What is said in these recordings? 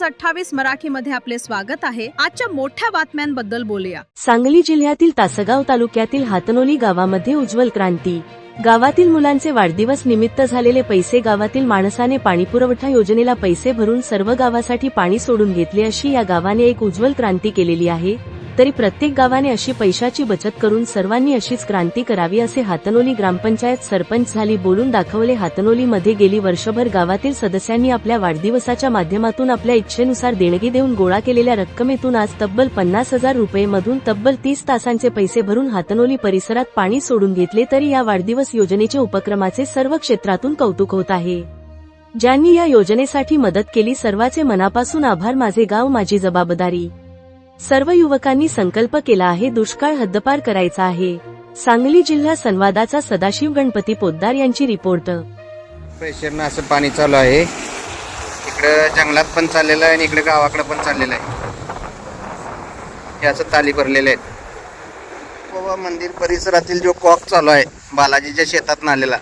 News 28 मराठीमध्ये आपले स्वागत आहे। आजच्या मोठ्या बातम्यांबद्दल बोलूया। सांगली जिल्ह्यातील तासगाव तालुक्यातील हातनोली गावामध्ये उज्ज्वल क्रांती। गावातील मुलांचे वाढदिवस निमित्त झालेले पैसे गावातील माणसाने पाणीपुरवठा योजनेला पैसे भरून सर्व गावासाठी पाणी सोडून घेतले, अशी या गावाने एक उज्ज्वल क्रांती केलेली आहे। तरी प्रत्येक गावाने अशी पैशाची बचत करून सर्वांनी अशीच क्रांती करावी, असे हातनोली ग्रामपंचायत सरपंच झाली बोलून दाखवले। हातनोलीमध्ये गेली वर्षभर गावातील सदस्यांनी आपल्या वाढदिवसाच्या माध्यमातून आपल्या इच्छेनुसार देणगी देऊन गोळा केलेल्या रक्कमेतून आज तब्बल 50,000 रुपये मधून तब्बल 30 तासांचे पैसे भरून हातनोली परिसरात पाणी सोडून घेतले। तरी या वाढदिवस योजनेचे उपक्रमाचे सर्व क्षेत्रातून कौतुक होत आहे। ज्यांनी या योजनेसाठी मदत केली सर्वांचे मनापासून आभार। माझे गाव माझी जबाबदारी। सर्व युवकांनी संकल्प केला आहे, दुष्काळ हद्दपार करायचा आहे। सांगली जिल्हा संवादाचा सदाशिव गणपती पोद्दार यांची रिपोर्ट। प्रेशरनं असं पाणी चालू आहे, इकडे जंगलात पण चाललेलं आहे आणि इकडे गावाकडे पण चाललेलं आहे। हे असं ताली भरलेले आहेत। बाबा मंदिर परिसरातील जो कॉक चालू आहे बालाजीच्या शेतात आलेला,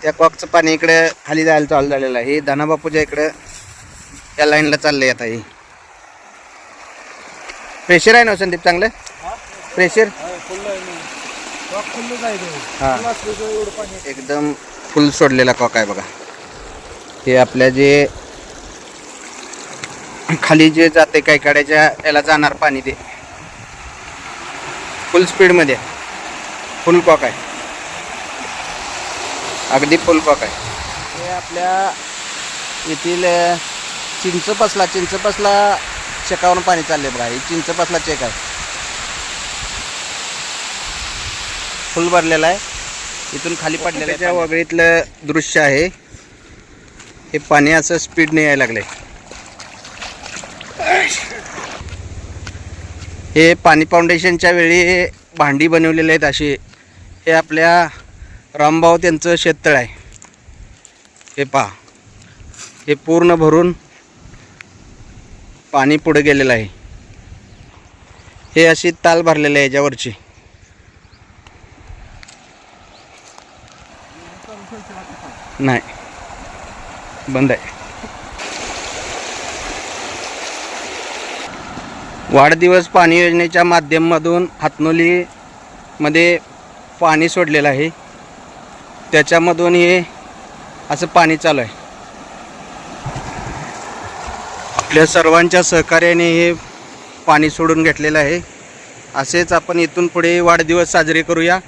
त्या कॉकचं पाणी इकडे खाली जायला चालू झालेलं आहे। हे धनाबापूच्या इकडे या लाईनला चाललंय। आता हे प्रेशर आहे ना संदीप, चांगलं प्रेशर एकदम फुल सोडलेला कॉक आहे बघा। हे आपल्या जे खाली जे जाते काही काड्याच्या याला जाणार पाणी ते फुल स्पीड मध्ये फुल कॉक आहे, अगदी फुल कॉक आहे। हे आपल्या येथील चिंचपसला चेकावरून पाणी चालले बघा। हे चिंचपसला चेक आहे, फुल भरलेला आहे, इथून खाली पडलेलं आहे। त्या वगळीतलं दृश्य आहे, हे पाणी असं स्पीडने यायला लागलंय। हे पाणी फाउंडेशनच्या वेळी भांडी बनवलेले आहेत अशी। हे आपल्या रामभाऊ त्यांचं शेततळ आहे। हे पहा, हे पूर्ण भरून पाणी पुढे गेलेलं आहे। हे अशी ताल भरलेली आहे याच्यावरची। नाही, बंद आहे। वाढदिवस पाणी योजनेच्या माध्यमातून हातनोलीमध्ये पाणी सोडलेलं आहे, त्याच्यामधून हे असं पाणी चालू आहे। आपल्या सर्वांच्या सहकार्याने हे पाणी सोडून घेतलेलं आहे। असेच आपण इथून पुढे वाढदिवस साजरे करूया।